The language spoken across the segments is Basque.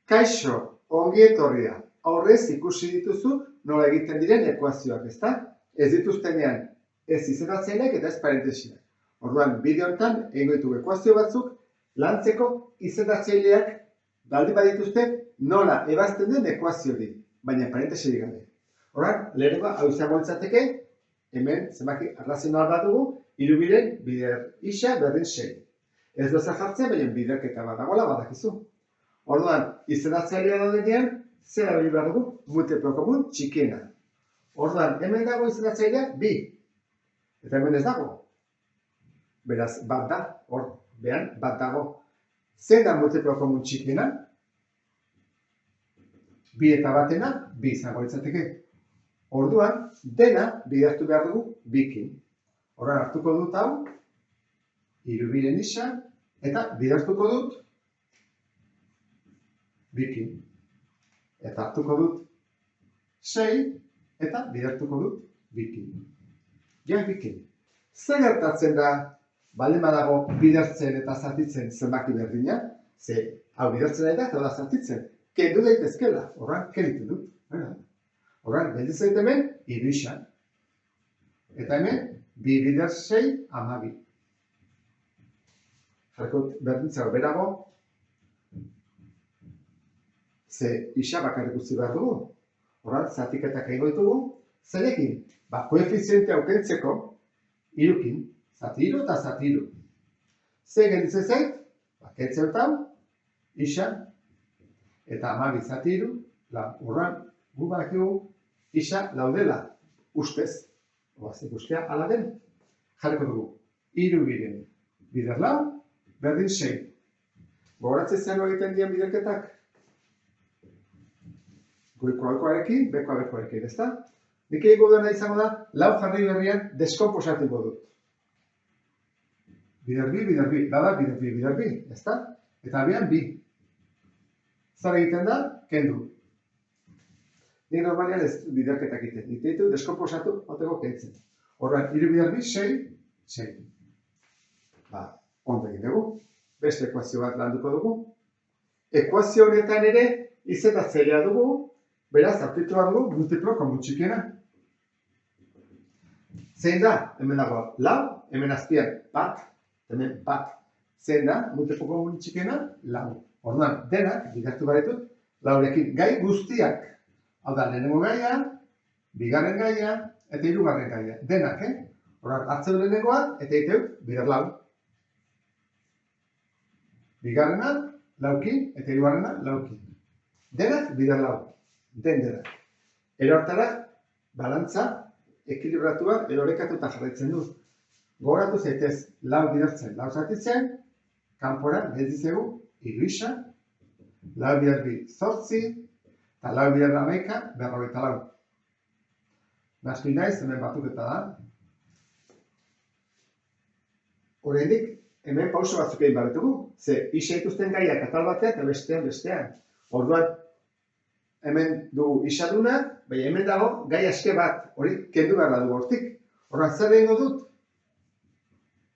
Kaixo, ongi etorria. Aurrez ikusi dituzu nola egiten diren ekuazioak, ezta? Ez dituztenean ez izendatzaileak eta ez parentesiak. Orduan, bideo honetan egingo ditugu ekuazio batzuk lantzeko izendatzaileak baldin badituzte nola ebazten den ekuazio hori, baina parentesirik gabe. Orduan, lehenengoa hau izango litzateke, hemen zenbaki arrazional bat dugu, hirubiren bider isa berdin 6. Ez du ezer jartzen, baina biderketa bat dagoela badakizu. Orduan, izendatzailea daudenean, zer erabili behar dugu? Multiplo komun txikiena. Orduan, hemen dago izendatzailea 2. Eta hemen ez dago. Beraz, bat da, hor, behan, bat dago. Zer da multiplo komun txikiena? 2 eta batena, 2 izango litzateke. Orduan, dena bidertu behar dugu 2-kin. Orduan, hartuko dut hau, hirubiren isa, eta bidertuko dut 2-kin. Eta hartuko dut 6, eta bidertuko dut 2-kin. Ja, 2-kin. Zer gertatzen da, baldin badago bidertzen eta zatitzen zenbaki berdina, ze hau bidertzen da eta da zatitzen. Kendu daitezkela, horran, kenditu dut. Horran, geldiz zait hemen, 3 isa. Eta hemen, 2 bider 6, 12. Jarkot berdintza berago, ze isa bakarrik utzi behar dugu. Horran, zatiketak egingo ditugu. Zerekin, koefizientea aukentzeko, 3-kin, zati 3 eta zati 3. Ze gelditzen zait, kentzen hau, isa, eta 12 zati 3, horran, gu badakigu, isa laudela, ustez. Oaz, ikustea, ala den, jarriko dugu, 3 biren bider 4, berdin 6. Gogoratzen zen egiten dian biderketak? Goikoarekin, bekoarekin, ezta? Nik egingo duena izango da, 4 jarri berrian deskomposatuko dut. Bider 2, bider 2, bada bider 2, bider 2, ezta? Eta abian 2. Zer egiten da, kendu. Nik normalian ez biderketak egiten. Nik ditu deskomposatu, oteko kentzen. Horren, 3 bider 2, 6, 6. Ondo egin dugu. Beste ekuazio bat landuko dugu. Ekuazio honetan ere, izendatzailea dugu, beraz, aurkitu behar dugu, multiplo komun txikiena. Zein da? Hemen dago 4, hemen azpian bat, hemen bat. Zein da? Multiplo komun txikiena? 4. Orduan, denak, bidertu baretut, 4-ekin. Gai guztiak. Hau da, lehenengo gaia, bigarren gaia, eta hirugarren gaia. Denak, Orduan, hartzeu lehenengoa, eta egiteu, bider 4. Bigarrena, 4-kin, eta hirugarrena, 4-kin. Denak, bider 4. Denak. Erortara, balantza, ekilibratua, erorekatuta jarraitzen du. Gogoratu zaitez, 4 bidertzen, 4 zatitzen, kanpora, gelditzegu, 3 isa, 4 bider 2, 8, eta 4 bider 11, 44. Naski naiz, hemen batuketa da. Oraindik, hemen pauso batzuk egin barretugu, ze isa dituzten gaiak atal batean eta bestean. Orduan, hemen dugu isaduna, baina hemen dago gai aske bat, hori kendu behar dugu hortik. Orduan, zer egingo dut?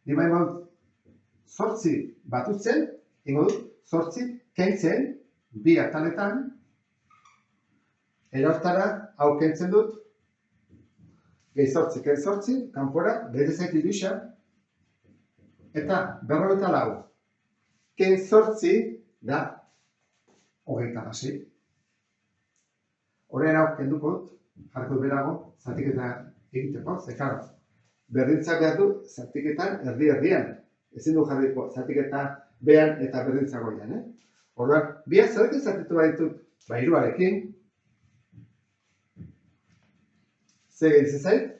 Nima eman 8 batutzen, egingo dut 8 kentzen, 2 ataletan, erortara hau kentzen dut, gehi 8, ken 8, kanpora, bete zait 3 isa, eta 44. Ken 8 da 26. Horrean hau kenduko dut, jarko berago, zatiketa egiteko, zekaro. Berdintza behar du, zatiketan erdi-erdian. Ezin du jarriko zatiketa behan eta berdintza goian. Orduan, biak zarekin zatitu baditut, hiruarekin. Ze gelditzen zait?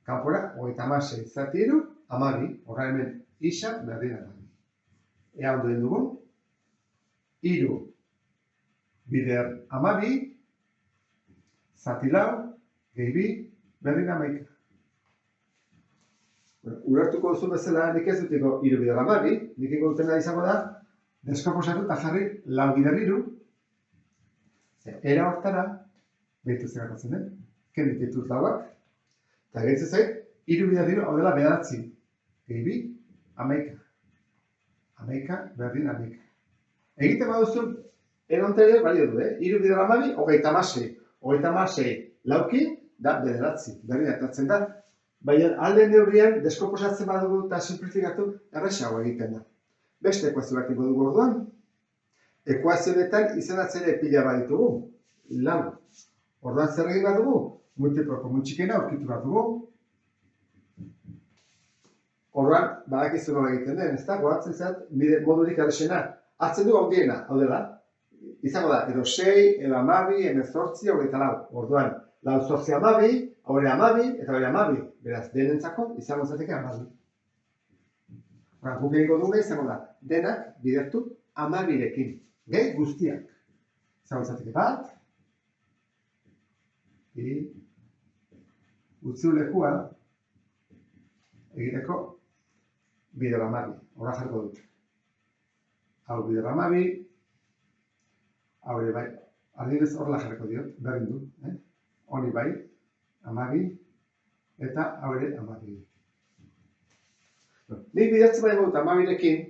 Kanpora, 36 zati 3, 12, horra hemen isa berdina da. Ea ondo den dugun. 3 bider 12, zati 4, gehi 2, berdina 11. Urartuko duzu bezala, nik ez dutiko 3 bider 12, nik ingo dutena izango da, deskomposatu eta jarri 4 bider 3, era hortara, behitu zerakatzen den, kendik ditut 4-ak, eta gehitzen zait, 3 bider 3, hau dela 9, gehi 2, 11. 11, berdin 11. Egiten baduzu, Enontere, balio du, iru bider amabi, hogeita amasei. Hogeita amasei, lauki, da bederatzi. Berri atatzen da. Baina alde neurrian, deskomposatzen badugu eta simplifikatu, erresago egiten da. Beste ekuazio bat dugu orduan. Ekuazionetan izendatzere pila baditugu. Lau. Orduan zer egin badugu? Multiplo komun txikena aurkitu bat dugu. Orduan, badakizu nola egiten den, ezta? Goratzen zait, modurik errexena. Hartzen du handiena, hau dela. Izango da, edo 6, edo 12, 18, 24. Orduan, 4, 8, 12, hori 12, eta hori 12. Beraz, denentzako, izango zateke 12. Orduan, guk egingo dugu izango da, denak bidertu 12rekin. Gehi guztiak. Izango zateke bat, utzi lekua, egiteko, bider 12. Horra jarko dut. Hau bider 12, hau ere bai, adibidez horrela jarriko diot, berdin du. Honi bai, 12, eta hau ere 12. Nik bidertzen bai dut 12rekin,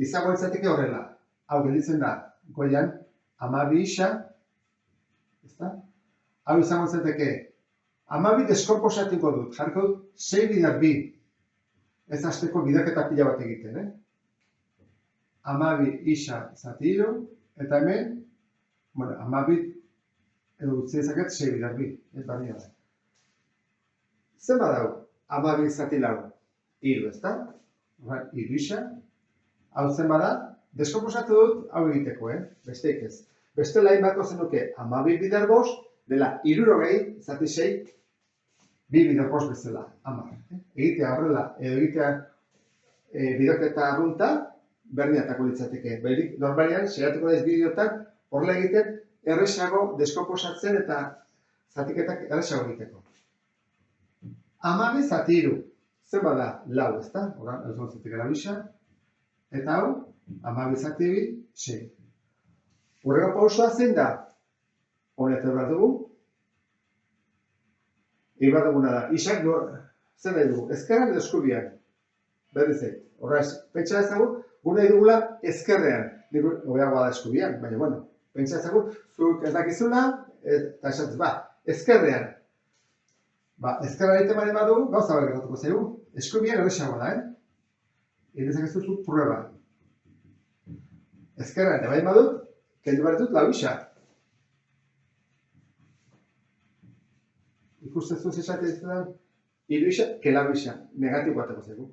izango izateke horrela. Hau gelditzen da, goian, 12 isa, ezta? Hau izango izateke, 12 deskomposatuko dut, jarriko dut 6 bider 2. Ez hasteko biderketa pila bat egiten, 12 isa zati hiru, eta hemen, 12 edo utzi ezaket 6 bider 2, ez bari da. Zer badau, 12 zati lau, hiru, ezta? Hiru isa, hau zen bada, deskomposatu dut hau egiteko, besteik ez. Beste lain bako zenuke 12 bider 5, dela 60 zati 6, 2 bider 5 bezala, 10. Egitea horrela, edo egitea biderketa arrunta, berdinatako litzateke. Normalian, saiatuko daiz bideotan, horrela egiten, erresago deskomposatzen eta zatiketak erresago egiteko. 12 zati hiru, zen bada lau, ezta? Horan, elzon zatik erabisa, eta hau, 12 zati 2, 6. Horrega pausoa zen da, honetan behar dugu, egin duguna da, isak zen nahi dugu, ezkerran edo eskubian, berriz egin. Horra, pentsa ezagu, gure nahi dugula ezkerrean, hobeagoa da eskubian, baina, bueno, pentsa ezagu, zuk ez dakizula, eta esatzen, ezkerrean. Ezkerra egiten bari badugu, gauza bat gertatuko zaigu, eskubian erresagoa da, egin dezakezu zuk prueba. Ezkerrean, eta bari badut, kendu behar dut lau isa. Ikusten zuz esatea izaten, hiru isa, ke lau isa, negatibo bateko zaigu.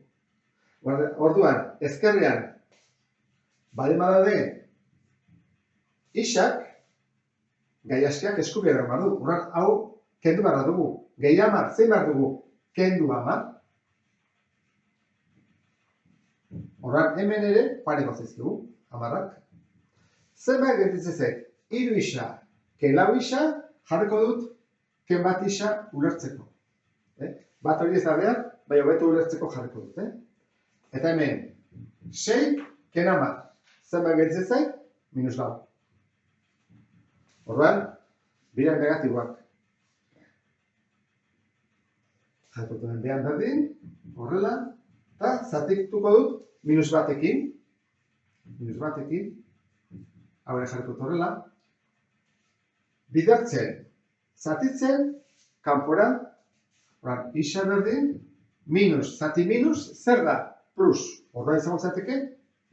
Orduan, ezkerrean, baldin badaude, isak, gai askiak eskubian behar du. Orduan, hau, kendu behar dugu. Gehi 10, zein behar dugu? Kendu 10. Orduan, hemen ere, pareko zaizkigu, 10ak. Zenbat gertitzen zait, hiru isa, ke lau isa, jarriko dut, ken bat isa ulertzeko. Bat hori ez da behar, bai hobeto ulertzeko jarriko dut. Eta hemen, 6, ken 10. Zenbat gertitzen zait, minus lau. Orduan, biran negatiboak. Jarriko duen behan berdin, horrela, eta zatituko dut minus batekin. Minus batekin. Hau ere jarriko dut horrela. Bidertzen, zatitzen, kanpora, isa berdin, minus, zati minus, zer da? Plus, horra izango zateke,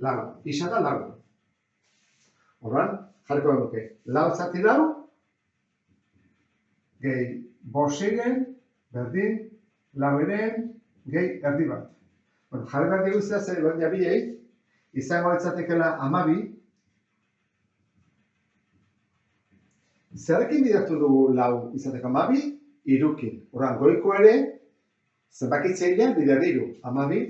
lau, isa da lau. Horran, jarriko duke, lau zati lau, gehi boseiren, berdin, laueren, gehi erdi bat. Jarri behar diguzia zer baina bilei, izango etzatekela 12, zerrekin bidertu dugu lau izateko 12? Hirukin. Horran, goiko ere, zenbakitzailea bider 3, 12.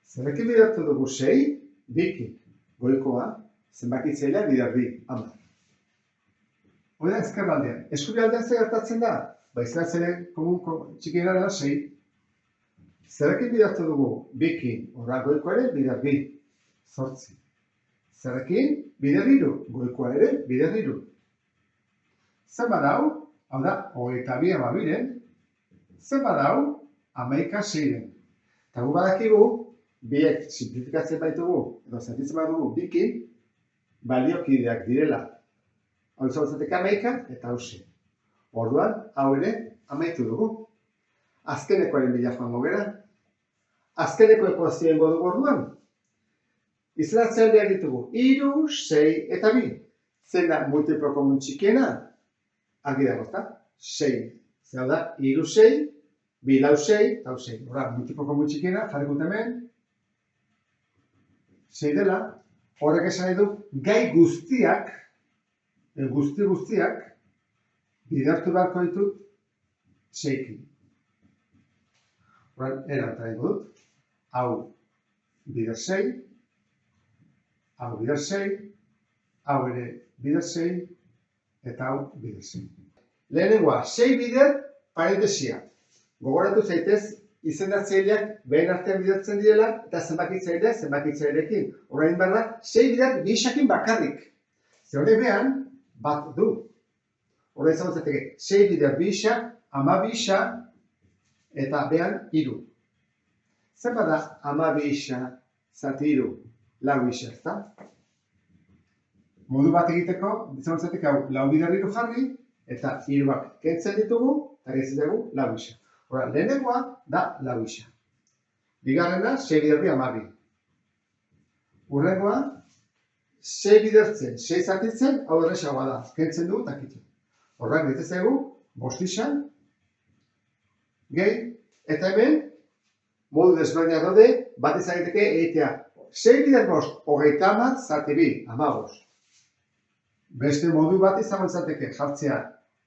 Zerrekin bidertu dugu 6? 2kin. Goikoa, zenbakitzailea bider 2, 10. Hori da ezkerraldean. Eskubialdean zer gertatzen da? Izlatzenen komun txikiena dela 6. Zerrekin bidertu dugu 2kin. Horran, goiko ere bider 2, 8. Zerrekin, bider 3, goikoa ere, bider 3. Zenbat hau, hau da, 22 12-en, zenbat hau, 11 6-en. Eta gu badakigu, biek simplifikatzen baitugu, edo zatitzen badugu 2kin, baliokideak direla. Hau izan zateke 11 eta hau 6. Orduan, hau ere amaitu dugu. Azkenekoaren bila joango gera. Azkeneko ekuazioa ingo dugu orduan. Izendatzaileak ditugu 3, 6 eta 2. Zein da multiplo komun txikiena? Argi dago, ezta? 6. Zer da 3, 6, 2 lau 6, eta 6. Hora, multiplo komun txikiena, jarriko hemen 6 dela. Horrek esan nahi du, gai guztiak, guztiak, bidertu beharko ditut 6-kin. Horan, erantara ingo dut. Hau bider 6, hau bider 6, hau ere bider 6, eta hau bider 6. Lehenengoa, 6 bider parentesia. Gogoratu zaitez, izendatzaileak behen artean bidertzen direla, eta zenbakitzaileekin. Horrein behar da, 6 bider bisakin bakarrik. Ze honek behan, bat du. Horrein izango zateke, 6 bider bisa, 12 bisa, eta behan 3. Zer bada 12 bisa, zati 3, 4 bisa, ezta? Modu bat egiteko, izango zateke hau 4 bider 3 jarri, eta 3ak kentzen ditugu, eta gehitzen dugu 4 bisa. Hora, lehenengoa da 4 bisa. Bigarrena, 6 bider 2, 12. Hurrengoa, 6 bidertzen, 6 zatitzen, hau erresagoa da. Kentzen dugu eta kitzen. Horrak ditzen zaigu, 5 bisa, gehi, eta hemen, modu desberdinak daude, bat izan daiteke egitea. 6 bider 5, 30 zati 2, 15. Beste modu bat izango izateke jartzea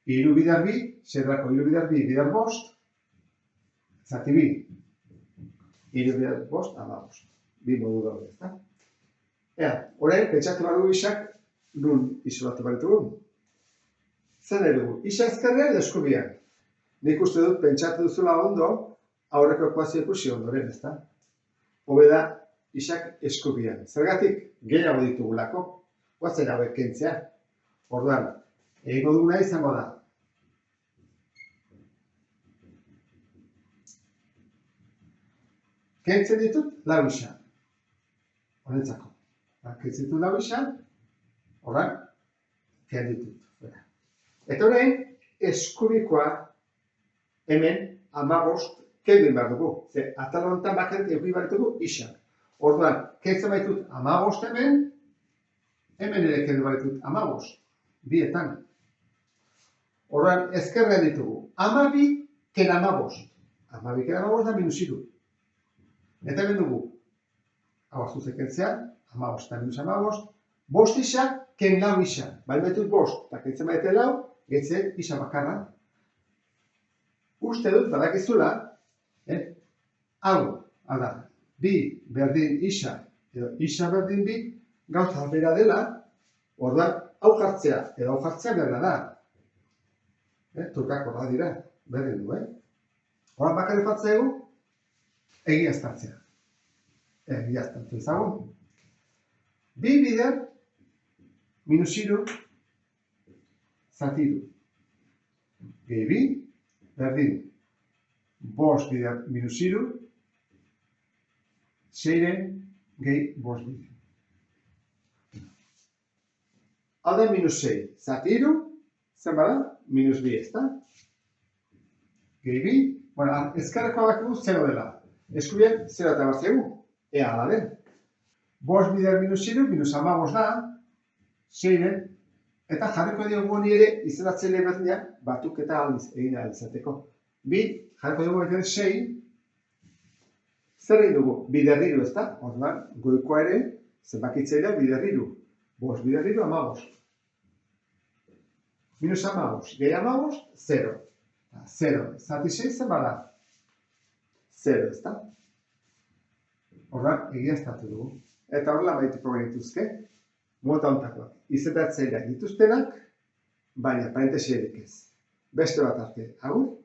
3 bider 2, zerrako 3 bider 2, bider 5, zati 2, 3 bider 5, 15. Bi modu daude, ezta? Ea, orain, pentsatu behar dugu isak nun isolatu behar ditugu. Zer nahi dugu, isa ezkerrean edo eskubian. Nik uste dut pentsatu duzula ondo, aurreko ekuazio ikusi ondoren, ezta? Hobe da, isak eskubian. Zergatik, gehiago ditugulako, guazen hauek kentzea. Orduan, egingo duguna izango da. Kentzen ditut, 4 bisa. Horentzako. Kentzen ditut 4 bisa, horran, ken ditut. Eta orain, eskubikoa hemen 15 kendu behar dugu. Ze, atal honetan bakarrik eduki behar ditugu isak. Orduan, kentzen baitut 15 hemen, hemen ere kendu behar ditut 15. Bietan. Orduan, ezkerrean ditugu. 12 ken 15. 12 ken 15 da minus 3. Eta hemen dugu. Hau azuzek kentzea, 15 eta minus 15. 5 isa, ken 4 isa. Baina baitut 5, eta kentzen baite 4, getzen isa bakarra. Uste dut, badakizula, hau da, 2 berdin isa, edo isa berdin 2, gauza bera dela, orduan, hau jartzea, edo hau jartzea berda da. Turkak horra dira, berdin du, Horan bakarrik batzegu, egiaztatzea. Egiaztatu ezagun. 2 bider, minus 3, zati 2. Gehi 2, berdin, 5 bider minus 3, 6-ren gehi 5 bider. Hau da minus 6, zati 3, zen bada, minus 2, ezta? Gehi 2, bueno, ezkarreko bakigu 0 dela. Eskubian 0 eta bat zegu, ea da den. 5 bider minus 3, minus 15 da, 6-ren, eta jarriko diogu honi ere izendatzaile berdinak batuketa egin ahal izateko. 2, jarriko diogu baita 6, zer egin dugu? Bider 3, ezta? Orduan, goikoa ere, zenbakitzailea bider 3. 5 bider 3, 15. Minus 15, gehi 15, 0. 0, zati 6 zen bada? 0, ezta? Orduan, egiaztatu dugu. Eta horrela baituko genituzke, mota hontakoak. Izendatzaileak dituztenak, baina parentesiarik ez. Beste bat arte, agur.